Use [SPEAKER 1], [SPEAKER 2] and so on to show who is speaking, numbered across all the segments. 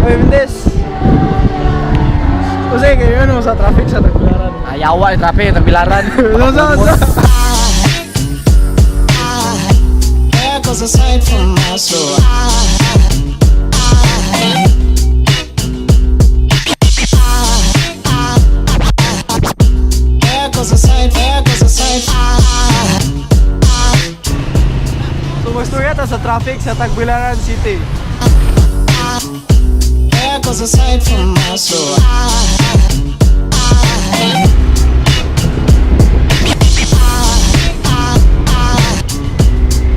[SPEAKER 1] Uy, Mendes. Kasi kayo ano sa traffic sa Tagbilaran.
[SPEAKER 2] Ayawa yung traffic, Tagbilaran.
[SPEAKER 3] There goes a sight from my soul. There goes a sight, there goes a sight.
[SPEAKER 1] So, gusto yata sa traffic sa Tagbilaran City.
[SPEAKER 3] There goes a sight from my soul.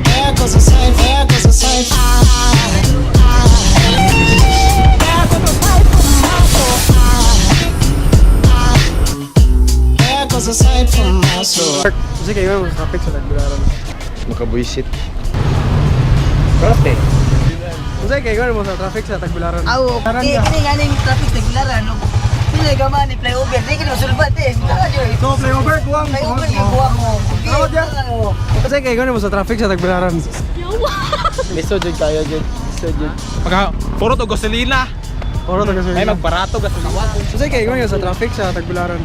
[SPEAKER 3] There goes a sight, there goes a sight. There goes a sight from my soul. There goes a sight from my soul.
[SPEAKER 1] Kasi kayo sa traffic sa Tagbilaran.
[SPEAKER 2] Makabuisit.
[SPEAKER 1] Proste. Kasi kayo mo sa traffic sa Tagbilaran.
[SPEAKER 4] Kini nga ning traffic Tagbilaran. Sila gaman ni flyover, di kini masulbat eh.
[SPEAKER 1] So, flyover, kuwang.
[SPEAKER 4] Flyover yung buwang mo.
[SPEAKER 1] Tawad yan. Kasi kayo mo sa traffic sa Tagbilaran.
[SPEAKER 2] Miso dyan kayo dyan. Miso dyan.
[SPEAKER 5] Puro to gasolina.
[SPEAKER 1] Oro to kasi.
[SPEAKER 5] Ay magbarato gasolina.
[SPEAKER 1] Kasi kayo sa traffic sa Tagbilaran.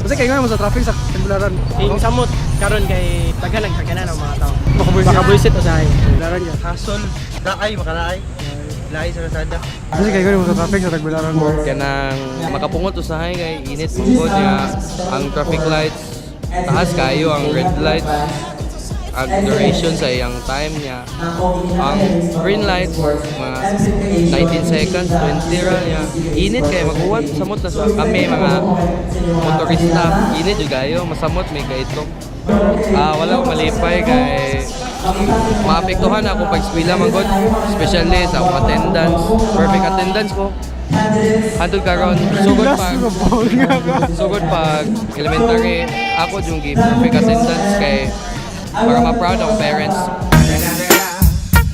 [SPEAKER 1] Kasi kayo mo sa traffic sa Tagbilaran.
[SPEAKER 2] Yung samot, karon kay tagalan ng mga tao.
[SPEAKER 1] Makabuisit.
[SPEAKER 2] Makabuisit usahay.
[SPEAKER 1] Tagbilaran yan.
[SPEAKER 5] Hasol. Daay, makalaay. Laay sa nasada.
[SPEAKER 1] Kasi kayo mo sa traffic sa Tagbilaran.
[SPEAKER 6] Kanang makapungot usahay kay init mong niya ang traffic lights taas kayo ang red light ang duration sa iyang time niya ang green light mga 19 seconds 20 ra niya init kay maguwat samot na sa kami mga motorista init jud kayo masamot may kaito wala ko malipay kay maapektuhan ako pag eskwela man gud especially sa akong attendance perfect attendance ko handod karon sugod pag elementary ako yung give perfect attendance kay para ma-proud ang parents.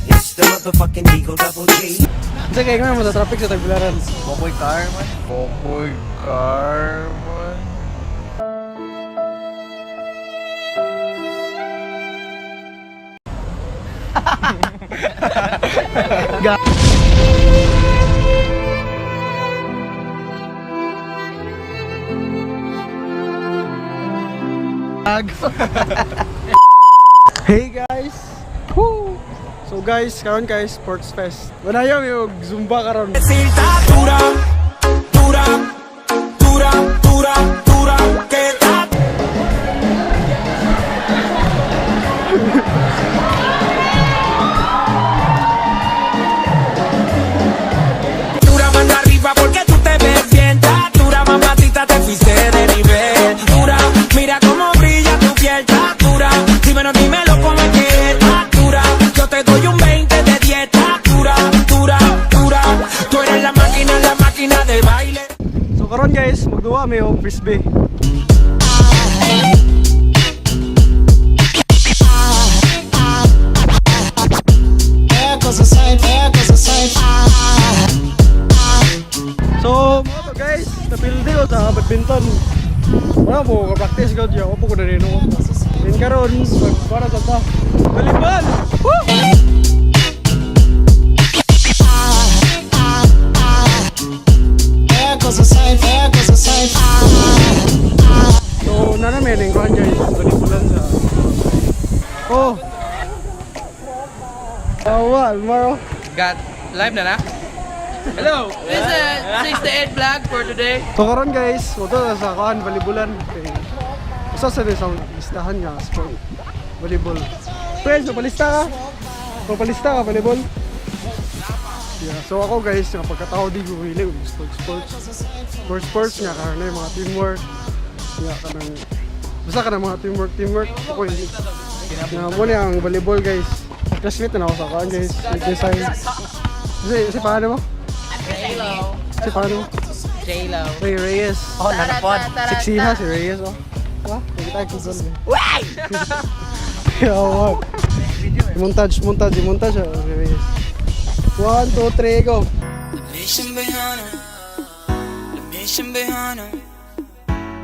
[SPEAKER 3] It's the motherfucking Eagle Double G.
[SPEAKER 1] Kasi kayo mo sa traffic sa Tagbilaran.
[SPEAKER 5] Popoy car man. Popoy car man.
[SPEAKER 1] Hey guys! Woo! So guys, karon kay Sports Fest. Manayaw yung Zumba karon.
[SPEAKER 3] Dura, dura, dura, dura, dura, que ta. Dura manda arriba porque tú te ves bien. Dura mamacita te fuiste de nivel. Dura, mira cómo brilla tu piel. Dura, dímelo cómo es que es. Dura, yo te doy un 20 de dieta. Dura, dura, dura. Tú eres la máquina del baile.
[SPEAKER 1] So karon guys, magduwa may og frisbee.
[SPEAKER 3] There goes a sight, there goes a sight.
[SPEAKER 1] So, mga to guys, napildi ko sa badminton. Wala po, ka-practice ko dyan. Opo ko na rin ako. Then karon, para sa ta. Volleyball! Woo!
[SPEAKER 3] There goes a sight, there goes a sight.
[SPEAKER 1] So, namin yung kuhan guys. Volleyballan sa... Oh! Awa, Almaro.
[SPEAKER 6] Got live na na? Hello, this is 68 vlog for today.
[SPEAKER 1] So karon guys, ito na sa kuhan, volleyballan. Okay. Usa sa sa listahan nga, sport. Volleyball. Friends, palista ka? Palista ka, volleyball? Yeah, so ako guys, yung pagkatao di ko hili sports nga karon na yung mga teamwork. Yeah, kanang basta ka ng mga teamwork. Ako yun. Yeah, muna ang volleyball guys. Classmate na ako sa kuhan guys. Design. Si paano mo? Si paano mo?
[SPEAKER 2] J-Lo.
[SPEAKER 1] Ray Reyes.
[SPEAKER 2] Oh, nanapod.
[SPEAKER 1] Sexy na si Reyes, oh. Wah, nakita ko doon. Why? Yeah, montage, si Reyes. 1, 2, 3, go.
[SPEAKER 3] Mission Bejano, la Mission Bejano,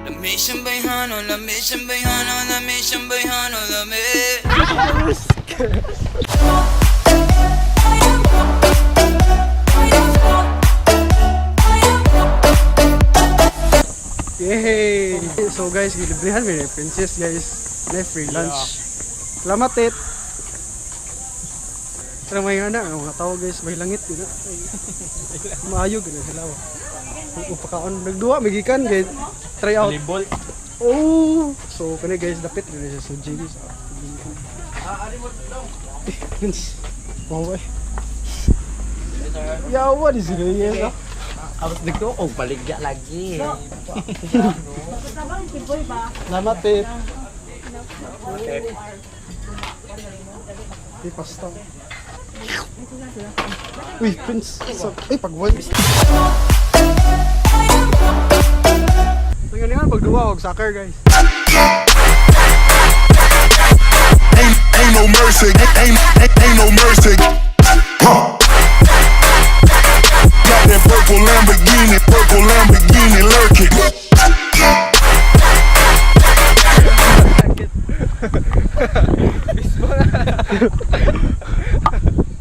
[SPEAKER 3] la Mission Bejano, la Mission Bejano, la Mission Bejano, la Mission Bejano, la
[SPEAKER 1] Yay! So guys, gilibrihan mo ni Princess guys. Na free lunch. Salamat it. Pero may nga na, ang mga tao guys, may langit yun na. Maayo gano'n sila. Upakaon, nagduwa, may gikan guys. Try out.
[SPEAKER 2] Volleyball.
[SPEAKER 1] Oh! So, kani guys, dapit rin siya sa James. Prince. Maway. Yawa, di sila yan.
[SPEAKER 2] Tapos nagtuog, baligya lagi.
[SPEAKER 1] Salamat it. Di pasta. Uy, Prince. Pag-voice. Tingnan nga, pagduwa, huwag soccer guys.
[SPEAKER 7] Ain't no mercy, ain't no mercy. Huh. Got that purple Lamborghini lurking.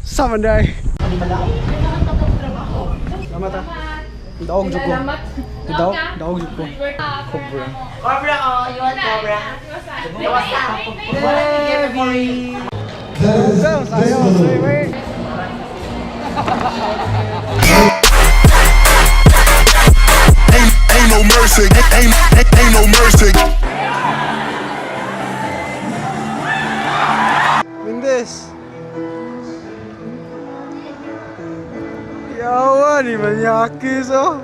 [SPEAKER 1] Samanday. Salamat ha. Daog jud ko. Daog jud ko.
[SPEAKER 4] Cobra, oh, you want Cobra?
[SPEAKER 1] Sayo, wait.
[SPEAKER 7] Ain't no mercy, ain't no mercy.
[SPEAKER 1] Mendes. Yawa, ni manyakis oh.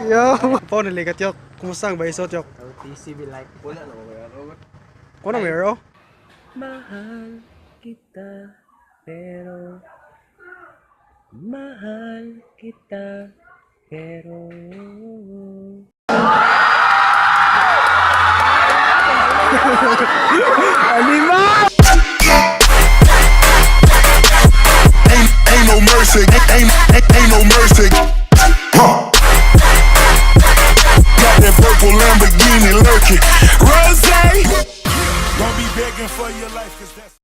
[SPEAKER 1] Yawa. Pao nalikat yok. Kumusta ang baisot yok?
[SPEAKER 2] TCB like. Wala na ako.
[SPEAKER 1] Kuno mero?
[SPEAKER 2] Mahal kita, pero mahal kita, pero
[SPEAKER 1] Anima!
[SPEAKER 7] Ain't no mercy, ain't no mercy. Huh. Got that purple Lamborghini lurking. Rose, don't be begging for your life, 'cause that's